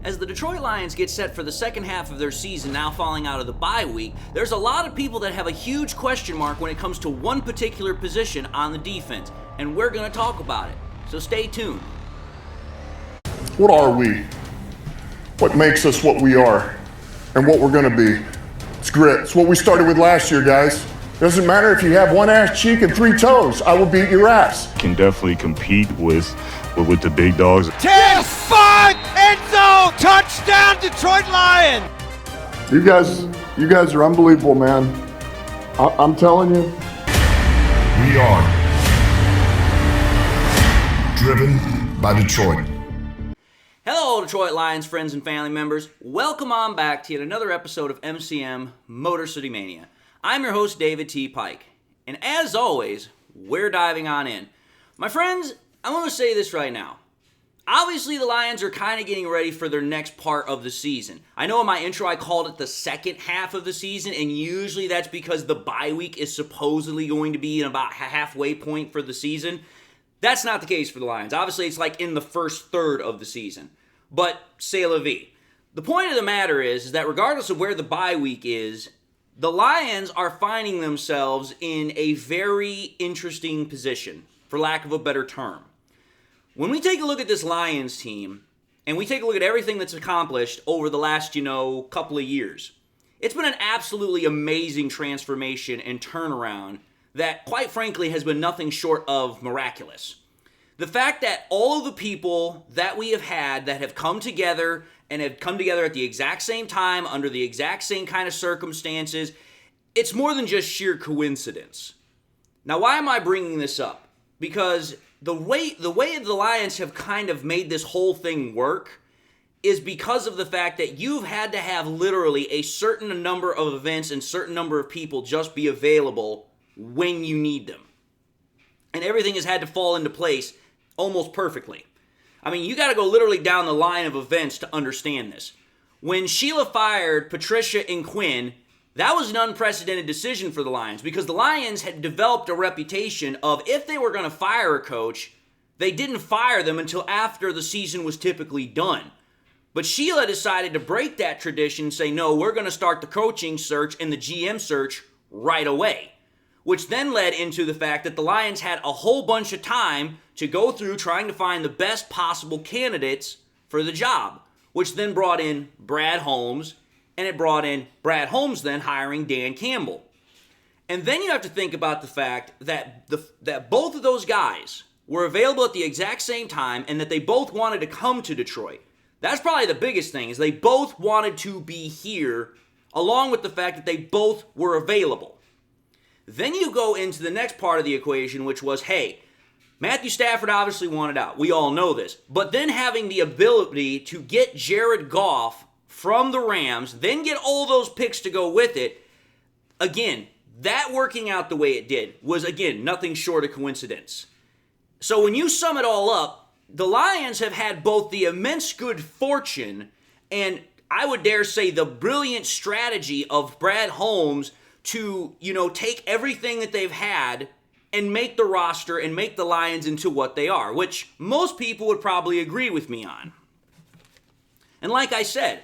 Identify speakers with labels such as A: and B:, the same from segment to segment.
A: As the Detroit Lions get set for the second half of their season, now falling out of the bye week, there's a lot of people that have a huge question mark when it comes to one particular position on the defense, and we're going to talk about it. So stay tuned.
B: What are we? What makes us what we are and what we're going to be? It's grit. It's what we started with last year, guys. Doesn't matter if you have one ass cheek and three toes. I will beat your ass.
C: Can definitely compete with the big dogs.
D: 10-5 end zone touchdown Detroit Lions.
B: You guys are unbelievable, man. I'm telling you.
E: We are driven by Detroit.
A: Hello, Detroit Lions friends and family members. Welcome on back to yet another episode of MCM Motor City Mania. I'm your host, David T. Pike. And as always, we're diving on in. My friends, I want to say this right now. Obviously, the Lions are kind of getting ready for their next part of the season. I know in my intro I called it the second half of the season, and usually that's because the bye week is supposedly going to be in about halfway point for the season. That's not the case for the Lions. Obviously, it's like in the first third of the season. But c'est la vie. The point of the matter is that regardless of where the bye week is, the Lions are finding themselves in a very interesting position, for lack of a better term. When we take a look at this Lions team, and we take a look at everything that's accomplished over the last, couple of years, it's been an absolutely amazing transformation and turnaround that, quite frankly, has been nothing short of miraculous. The fact that all of the people that we have had that have come together and have come together at the exact same time, under the exact same kind of circumstances, it's more than just sheer coincidence. Now, why am I bringing this up? Because the way the Lions have kind of made this whole thing work is because of the fact that you've had to have literally a certain number of events and certain number of people just be available when you need them. And everything has had to fall into place almost perfectly. I mean, you got to go literally down the line of events to understand this. When Sheila fired Patricia and Quinn, that was an unprecedented decision for the Lions because the Lions had developed a reputation of if they were going to fire a coach, they didn't fire them until after the season was typically done. But Sheila decided to break that tradition and say, no, we're going to start the coaching search and the GM search right away. Which then led into the fact that the Lions had a whole bunch of time to go through trying to find the best possible candidates for the job, which then brought in Brad Holmes, and it brought in Brad Holmes then hiring Dan Campbell. And then you have to think about the fact that that both of those guys were available at the exact same time and that they both wanted to come to Detroit. That's probably the biggest thing, is they both wanted to be here, along with the fact that they both were available. Then you go into the next part of the equation, which was, hey, Matthew Stafford obviously wanted out. We all know this. But then having the ability to get Jared Goff from the Rams, then get all those picks to go with it, again, that working out the way it did was, again, nothing short of coincidence. So when you sum it all up, the Lions have had both the immense good fortune and, I would dare say, the brilliant strategy of Brad Holmes to, take everything that they've had and make the roster and make the Lions into what they are, which most people would probably agree with me on. And like I said,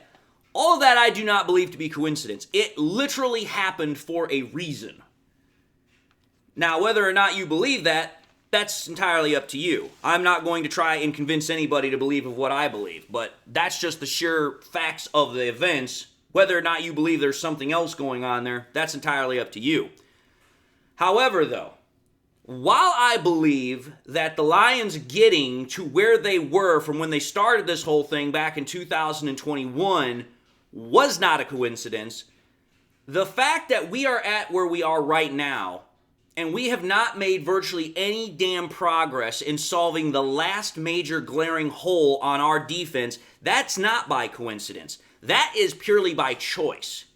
A: all of that I do not believe to be coincidence. It literally happened for a reason. Now, whether or not you believe that, that's entirely up to you. I'm not going to try and convince anybody to believe of what I believe, but that's just the sheer facts of the events. Whether or not you believe there's something else going on there, that's entirely up to you. However, though, while I believe that the Lions getting to where they were from when they started this whole thing back in 2021 was not a coincidence, the fact that we are at where we are right now, and we have not made virtually any damn progress in solving the last major glaring hole on our defense, that's not by coincidence. That is purely by choice.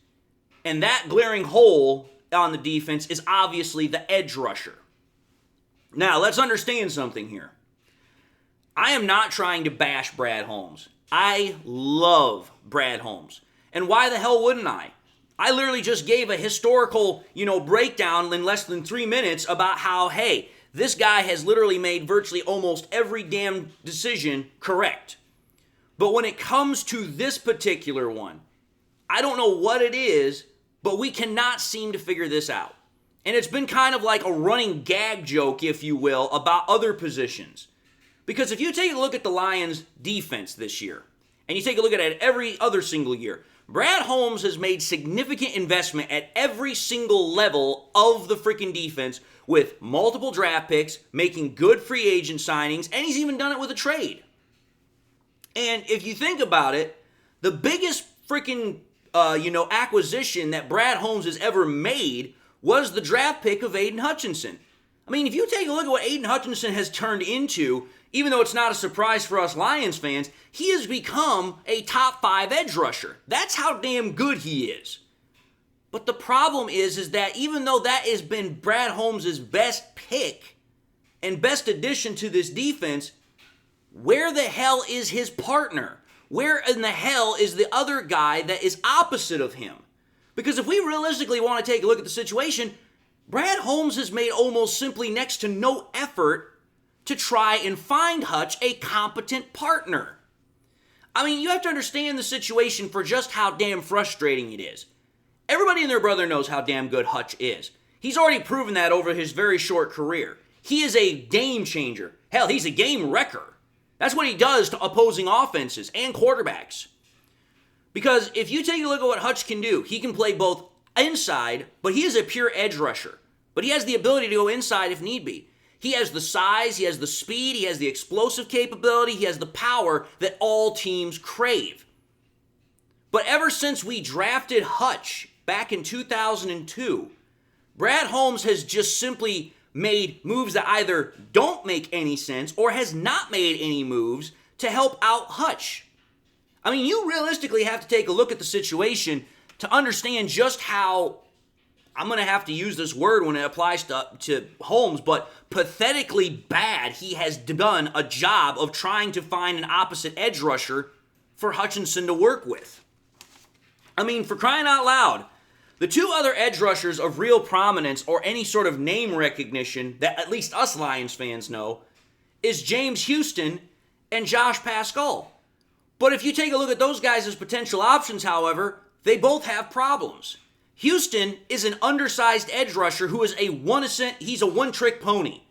A: And that glaring hole on the defense is obviously the edge rusher. Now, let's understand something here. I am not trying to bash Brad Holmes. I love Brad Holmes. And why the hell wouldn't I? I literally just gave a historical, breakdown in less than 3 minutes about how, hey, this guy has literally made virtually almost every damn decision correct. But when it comes to this particular one, I don't know what it is, but we cannot seem to figure this out. And it's been kind of like a running gag joke, if you will, about other positions. Because if you take a look at the Lions' defense this year, and you take a look at it every other single year, Brad Holmes has made significant investment at every single level of the freaking defense with multiple draft picks, making good free agent signings, and he's even done it with a trade. And if you think about it, the biggest freaking acquisition that Brad Holmes has ever made was the draft pick of Aiden Hutchinson. I mean, if you take a look at what Aiden Hutchinson has turned into, even though it's not a surprise for us Lions fans, he has become a top 5 edge rusher. That's how damn good he is. But the problem is that even though that has been Brad Holmes' best pick and best addition to this defense, where the hell is his partner? Where in the hell is the other guy that is opposite of him? Because if we realistically want to take a look at the situation, Brad Holmes has made almost simply next to no effort to try and find Hutch a competent partner. I mean, you have to understand the situation for just how damn frustrating it is. Everybody and their brother knows how damn good Hutch is. He's already proven that over his very short career. He is a game changer. Hell, he's a game wrecker. That's what he does to opposing offenses and quarterbacks. Because if you take a look at what Hutch can do, he can play both inside, but he is a pure edge rusher. But he has the ability to go inside if need be. He has the size, he has the speed, he has the explosive capability, he has the power that all teams crave. But ever since we drafted Hutch back in 2002, Brad Holmes has just simply made moves that either don't make any sense or has not made any moves to help out Hutch. I mean, you realistically have to take a look at the situation to understand just how, I'm going to have to use this word when it applies to Holmes, but pathetically bad he has done a job of trying to find an opposite edge rusher for Hutchinson to work with. I mean, for crying out loud, the two other edge rushers of real prominence or any sort of name recognition that at least us Lions fans know is James Houston and Josh Paschal. But if you take a look at those guys as potential options, however, they both have problems. Houston is an undersized edge rusher who is he's a one-trick pony.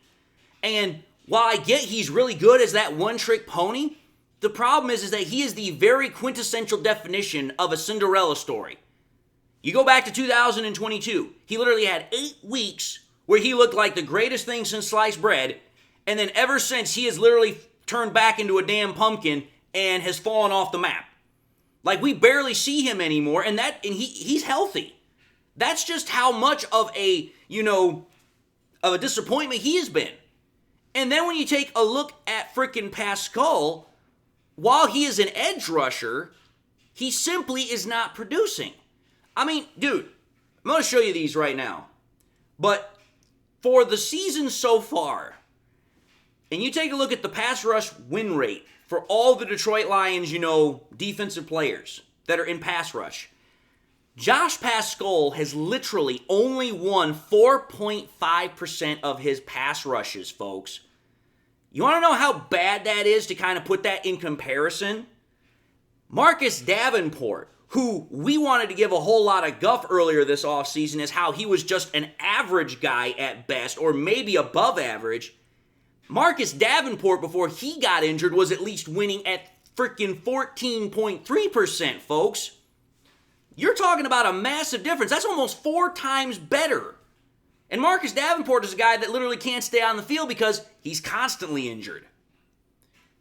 A: And while I get he's really good as that one-trick pony, the problem is that he is the very quintessential definition of a Cinderella story. You go back to 2022, he literally had 8 weeks where he looked like the greatest thing since sliced bread, and then ever since he has literally turned back into a damn pumpkin and has fallen off the map. Like, we barely see him anymore, and he's healthy. That's just how much of a disappointment he has been. And then when you take a look at frickin' Paschal, while he is an edge rusher, he simply is not producing. I mean, dude, I'm going to show you these right now. But for the season so far, and you take a look at the pass rush win rate for all the Detroit Lions, defensive players that are in pass rush, Josh Paschal has literally only won 4.5% of his pass rushes, folks. You want to know how bad that is to kind of put that in comparison? Marcus Davenport, who we wanted to give a whole lot of guff earlier this offseason as how he was just an average guy at best, or maybe above average. Marcus Davenport, before he got injured, was at least winning at freaking 14.3%, folks. You're talking about a massive difference. That's almost 4 times better. And Marcus Davenport is a guy that literally can't stay on the field because he's constantly injured.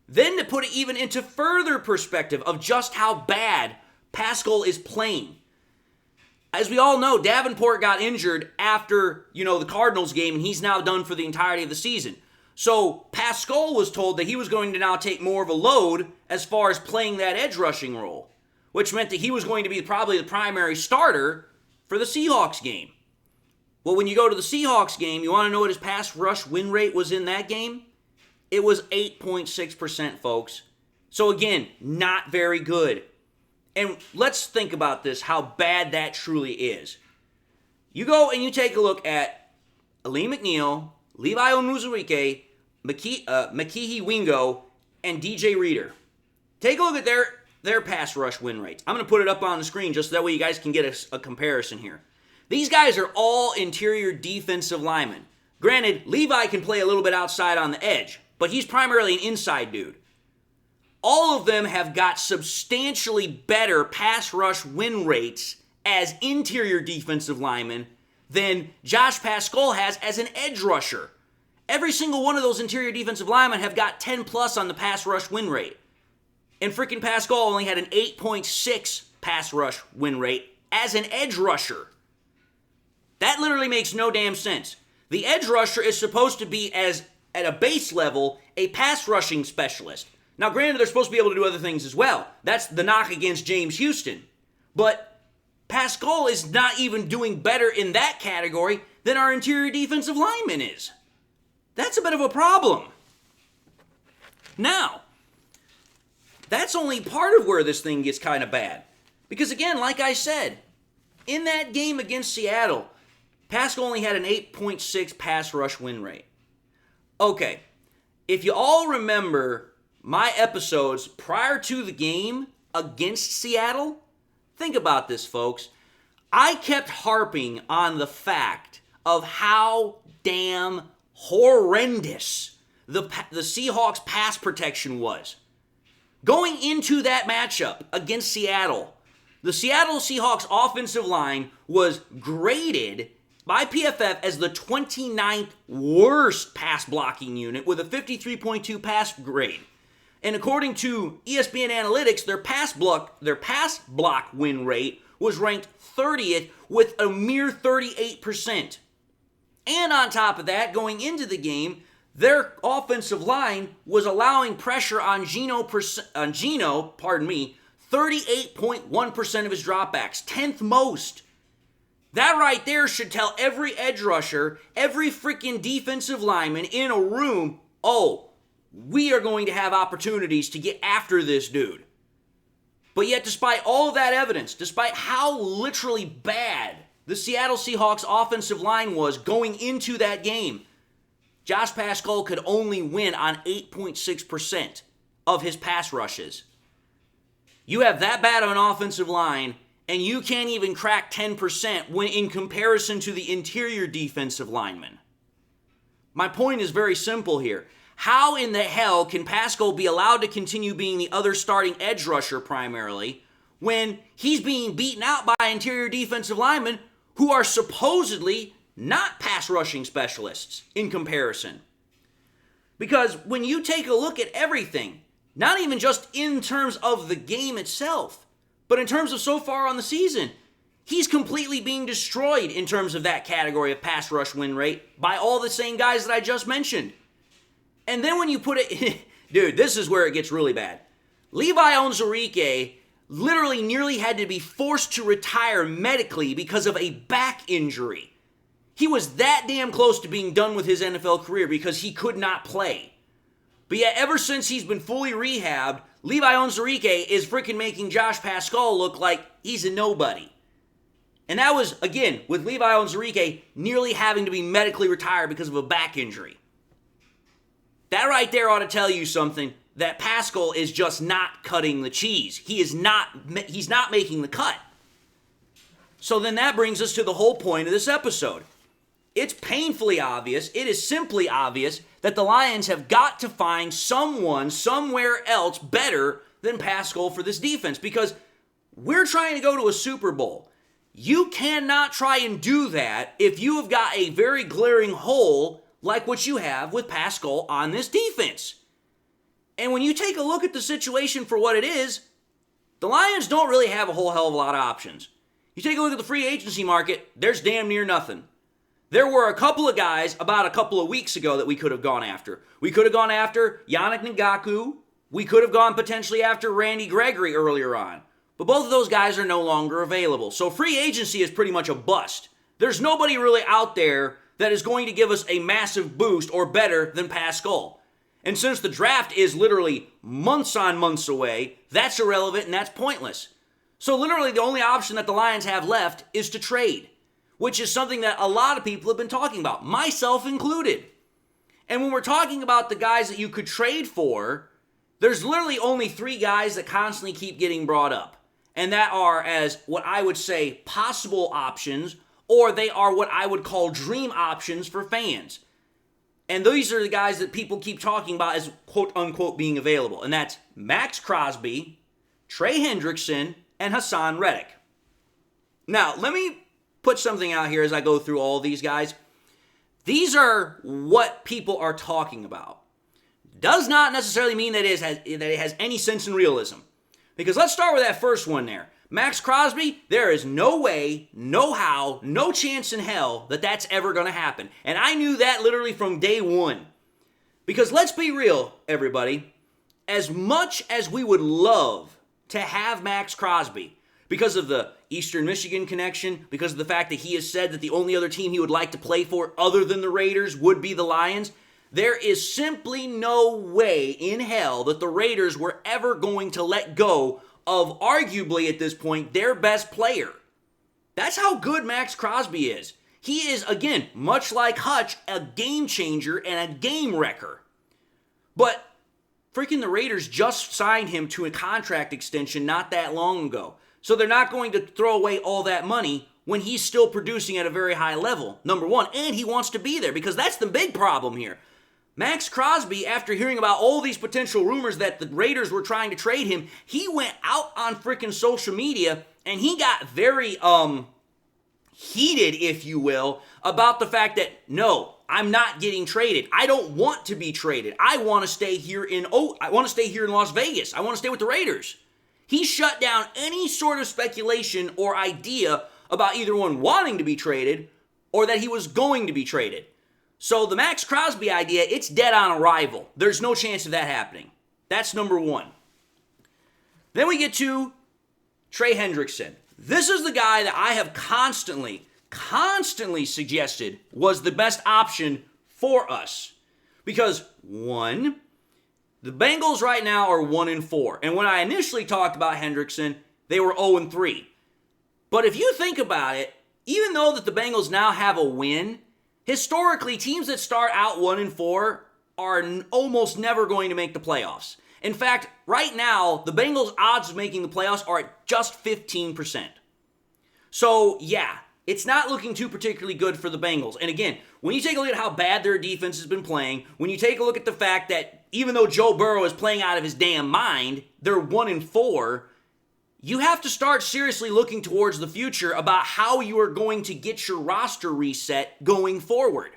A: Then to put it even into further perspective of just how bad Paschal is playing. As we all know, Davenport got injured after, the Cardinals game, and he's now done for the entirety of the season. So Paschal was told that he was going to now take more of a load as far as playing that edge rushing role, which meant that he was going to be probably the primary starter for the Seahawks game. Well, when you go to the Seahawks game, you want to know what his pass rush win rate was in that game? It was 8.6%, folks. So again, not very good. And let's think about this, how bad that truly is. You go and you take a look at Ali McNeil, Levi Onwuzurike, Makihi Wingo, and DJ Reader. Take a look at their pass rush win rates. I'm going to put it up on the screen just so that way you guys can get a comparison here. These guys are all interior defensive linemen. Granted, Levi can play a little bit outside on the edge, but he's primarily an inside dude. All of them have got substantially better pass rush win rates as interior defensive linemen than Josh Paschal has as an edge rusher. Every single one of those interior defensive linemen have got 10 plus on the pass rush win rate. And freaking Paschal only had an 8.6 pass rush win rate as an edge rusher. That literally makes no damn sense. The edge rusher is supposed to be, at a base level, a pass rushing specialist. Now, granted, they're supposed to be able to do other things as well. That's the knock against James Houston. But Paschal is not even doing better in that category than our interior defensive lineman is. That's a bit of a problem. Now, that's only part of where this thing gets kind of bad. Because again, like I said, in that game against Seattle, Paschal only had an 8.6 pass rush win rate. Okay, if you all remember my episodes prior to the game against Seattle, think about this, folks. I kept harping on the fact of how damn horrendous the Seahawks pass protection was. Going into that matchup against Seattle, the Seattle Seahawks offensive line was graded by PFF as the 29th worst pass blocking unit with a 53.2 pass grade. And according to ESPN Analytics, their pass block win rate was ranked 30th with a mere 38%. And on top of that, going into the game, their offensive line was allowing pressure on Geno, 38.1% of his dropbacks, 10th most. That right there should tell every edge rusher, every freaking defensive lineman in a room, oh, we are going to have opportunities to get after this dude. But yet, despite all of that evidence, despite how literally bad the Seattle Seahawks offensive line was going into that game, Josh Paschal could only win on 8.6% of his pass rushes. You have that bad of an offensive line, and you can't even crack 10% when in comparison to the interior defensive linemen. My point is very simple here. How in the hell can Paschal be allowed to continue being the other starting edge rusher primarily when he's being beaten out by interior defensive linemen who are supposedly not pass rushing specialists in comparison? Because when you take a look at everything, not even just in terms of the game itself, but in terms of so far on the season, he's completely being destroyed in terms of that category of pass rush win rate by all the same guys that I just mentioned. And then when you put it, dude, this is where it gets really bad. Levi Onwuzurike literally nearly had to be forced to retire medically because of a back injury. He was that damn close to being done with his NFL career because he could not play. But yet, ever since he's been fully rehabbed, Levi Onwuzurike is freaking making Josh Paschal look like he's a nobody. And that was, again, with Levi Onwuzurike nearly having to be medically retired because of a back injury. That right there ought to tell you something, that Paschal is just not cutting the cheese. He's not making the cut. So then that brings us to the whole point of this episode. It's painfully obvious, it is simply obvious, that the Lions have got to find someone somewhere else better than Paschal for this defense, because we're trying to go to a Super Bowl. You cannot try and do that if you have got a very glaring hole like what you have with Paschal on this defense. And when you take a look at the situation for what it is, the Lions don't really have a whole hell of a lot of options. You take a look at the free agency market, there's damn near nothing. There were a couple of guys about a couple of weeks ago that we could have gone after. We could have gone after Yannick Ngakoue. We could have gone potentially after Randy Gregory earlier on. But both of those guys are no longer available. So free agency is pretty much a bust. There's nobody really out there that is going to give us a massive boost or better than Paschal. And since the draft is literally months on months away, that's irrelevant and that's pointless. So literally the only option that the Lions have left is to trade, which is something that a lot of people have been talking about, myself included. And when we're talking about the guys that you could trade for, There's literally only 3 guys that constantly keep getting brought up, and that are as what I would say possible options, or they are what I would call dream options for fans. And these are the guys that people keep talking about as quote-unquote being available, and that's Max Crosby, Trey Hendrickson, and Hassan Reddick. Now, let me put something out here as I go through all these guys. These are what people are talking about. Does not necessarily mean that it has any sense in realism. Because let's start with that first one there. Max Crosby, there is no way, no how, no chance in hell that that's ever going to happen. And I knew that literally from day one. Because let's be real, everybody. As much as we would love to have Max Crosby, because of the Eastern Michigan connection, because of the fact that he has said that the only other team he would like to play for other than the Raiders would be the Lions, there is simply no way in hell that the Raiders were ever going to let go of arguably at this point their best player. That's how good Max Crosby is. He is, again, much like Hutch, a game changer and a game wrecker. But freaking the Raiders just signed him to a contract extension not that long ago. So they're not going to throw away all that money when he's still producing at a very high level, number one, and he wants to be there, because that's the big problem here. Max Crosby, after hearing about all these potential rumors that the Raiders were trying to trade him, he went out on freaking social media and he got very heated, if you will, about the fact that, no, I'm not getting traded. I don't want to be traded. I want to stay here in Las Vegas. I want to stay with the Raiders. He shut down any sort of speculation or idea about either one wanting to be traded or that he was going to be traded. So the Max Crosby idea, it's dead on arrival. There's no chance of that happening. That's number one. Then we get to Trey Hendrickson. This is the guy that I have constantly suggested was the best option for us. Because, one, the Bengals right now are 1-4. And when I initially talked about Hendrickson, they were 0-3. But if you think about it, even though that the Bengals now have a win, historically, teams that start out 1-4 are almost never going to make the playoffs. In fact, right now, the Bengals' odds of making the playoffs are at just 15%. So, yeah, it's not looking too particularly good for the Bengals. And again, when you take a look at how bad their defense has been playing, when you take a look at the fact that even though Joe Burrow is playing out of his damn mind, they're 1-4, you have to start seriously looking towards the future about how you are going to get your roster reset going forward.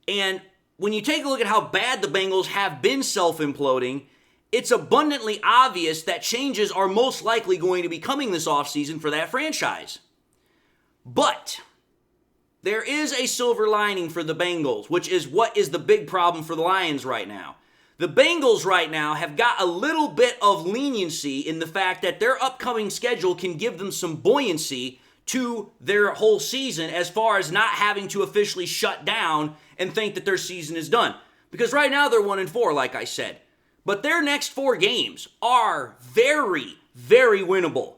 A: And when you take a look at how bad the Bengals have been self-imploding, it's abundantly obvious that changes are most likely going to be coming this offseason for that franchise. But there is a silver lining for the Bengals, which is what is the big problem for the Lions right now. The Bengals right now have got a little bit of leniency in the fact that their upcoming schedule can give them some buoyancy to their whole season as far as not having to officially shut down and think that their season is done. Because right now they're 1-4, like I said. But their next 4 games are very, very winnable.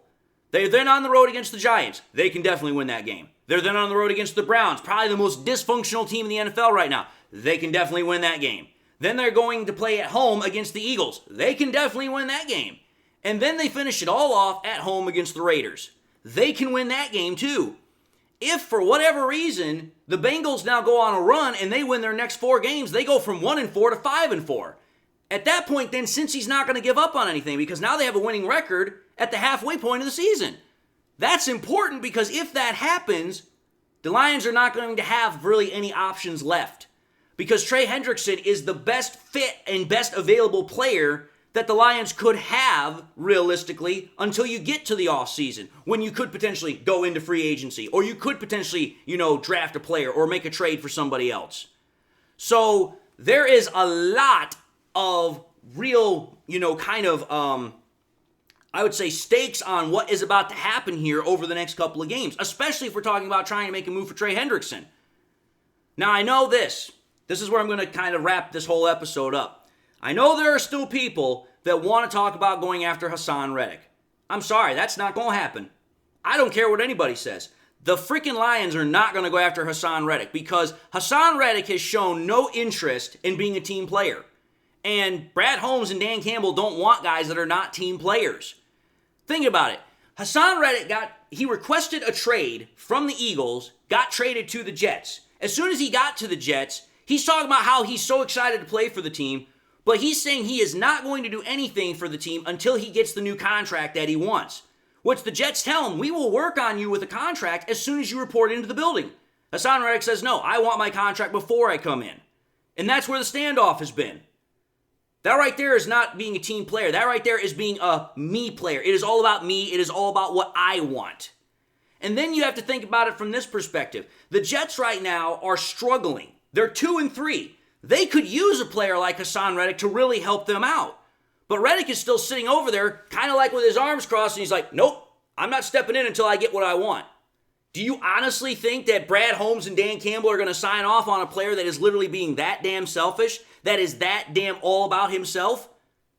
A: They're then on the road against the Giants. They can definitely win that game. They're then on the road against the Browns, probably the most dysfunctional team in the NFL right now. They can definitely win that game. Then they're going to play at home against the Eagles. They can definitely win that game. And then they finish it all off at home against the Raiders. They can win that game too. If for whatever reason, the Bengals now go on a run and they win their next 4 games, they go from 1-4 to 5-4. At that point then, Cincy's not going to give up on anything because now they have a winning record at the halfway point of the season. That's important because if that happens, the Lions are not going to have really any options left. Because Trey Hendrickson is the best fit and best available player that the Lions could have, realistically, until you get to the offseason, when you could potentially go into free agency, or you could potentially, draft a player or make a trade for somebody else. So there is a lot of real, I would say stakes on what is about to happen here over the next couple of games, especially if we're talking about trying to make a move for Trey Hendrickson. Now, I know this. This is where I'm going to kind of wrap this whole episode up. I know there are still people that want to talk about going after Hassan Reddick. I'm sorry, that's not going to happen. I don't care what anybody says. The freaking Lions are not going to go after Hassan Reddick because Hassan Reddick has shown no interest in being a team player. And Brad Holmes and Dan Campbell don't want guys that are not team players. Think about it. Hassan Reddick he requested a trade from the Eagles, got traded to the Jets. As soon as he got to the Jets, he's talking about how he's so excited to play for the team, but he's saying he is not going to do anything for the team until he gets the new contract that he wants. Which the Jets tell him, we will work on you with a contract as soon as you report into the building. Hassan Reddick says, no, I want my contract before I come in. And that's where the standoff has been. That right there is not being a team player. That right there is being a me player. It is all about me. It is all about what I want. And then you have to think about it from this perspective. The Jets right now are struggling. They're 2-3. They could use a player like Hassan Reddick to really help them out. But Reddick is still sitting over there, kind of like with his arms crossed, and he's like, nope, I'm not stepping in until I get what I want. Do you honestly think that Brad Holmes and Dan Campbell are going to sign off on a player that is literally being that damn selfish, that is that damn all about himself?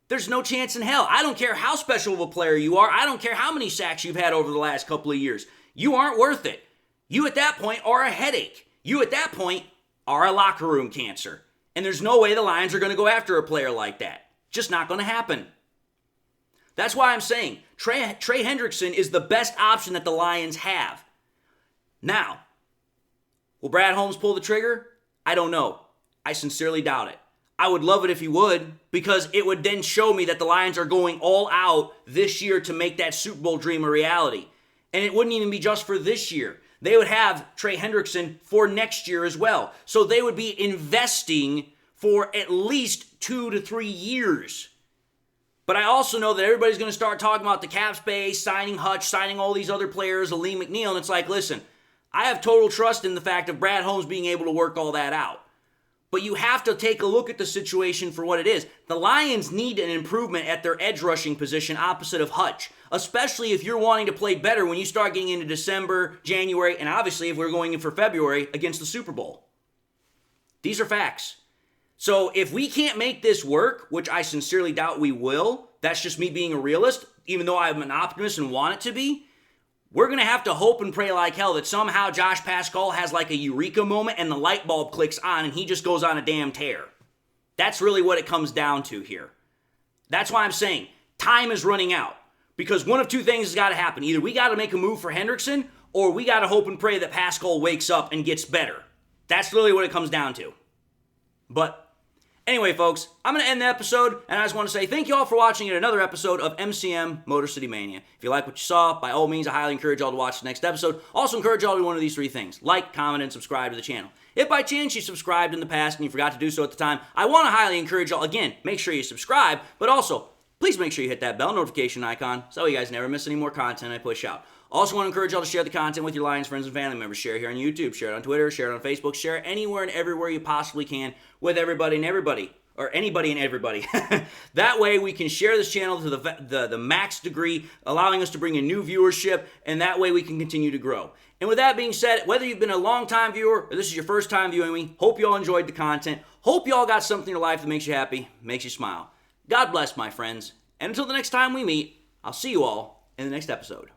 A: There's no chance in hell. I don't care how special of a player you are. I don't care how many sacks you've had over the last couple of years. You aren't worth it. You at that point are a headache. You at that point are a locker room cancer. And there's no way the Lions are going to go after a player like that. Just not going to happen. That's why I'm saying Trey Hendrickson is the best option that the Lions have. Now, will Brad Holmes pull the trigger? I don't know. I sincerely doubt it. I would love it if he would, because it would then show me that the Lions are going all out this year to make that Super Bowl dream a reality. And it wouldn't even be just for this year. They would have Trey Hendrickson for next year as well. So they would be investing for at least 2 to 3 years. But I also know that everybody's going to start talking about the cap space, signing Hutch, signing all these other players, Lee McNeil, and it's like, listen, I have total trust in the fact of Brad Holmes being able to work all that out. But you have to take a look at the situation for what it is. The Lions need an improvement at their edge rushing position opposite of Hutch, especially if you're wanting to play better when you start getting into December, January, and obviously if we're going in for February against the Super Bowl. These are facts. So if we can't make this work, which I sincerely doubt we will, that's just me being a realist, even though I'm an optimist and want it to be, we're going to have to hope and pray like hell that somehow Josh Paschal has like a eureka moment and the light bulb clicks on and he just goes on a damn tear. That's really what it comes down to here. That's why I'm saying time is running out. Because one of two things has got to happen. Either we got to make a move for Hendrickson, or we got to hope and pray that Paschal wakes up and gets better. That's really what it comes down to. But anyway, folks, I'm going to end the episode, and I just want to say thank you all for watching yet another episode of MCM Motor City Mania. If you like what you saw, by all means, I highly encourage y'all to watch the next episode. Also encourage y'all to do one of these 3 things. Like, comment, and subscribe to the channel. If by chance you subscribed in the past and you forgot to do so at the time, I want to highly encourage y'all, again, make sure you subscribe, but also, please make sure you hit that bell notification icon so you guys never miss any more content I push out. Also want to encourage y'all to share the content with your Lions friends and family members. Share it here on YouTube, share it on Twitter, share it on Facebook, share it anywhere and everywhere you possibly can with everybody and everybody. Or anybody and everybody. That way we can share this channel to the max degree, allowing us to bring in new viewership, and that way we can continue to grow. And with that being said, whether you've been a long-time viewer or this is your first time viewing me, hope you all enjoyed the content. Hope you all got something in your life that makes you happy, makes you smile. God bless, my friends. And until the next time we meet, I'll see you all in the next episode.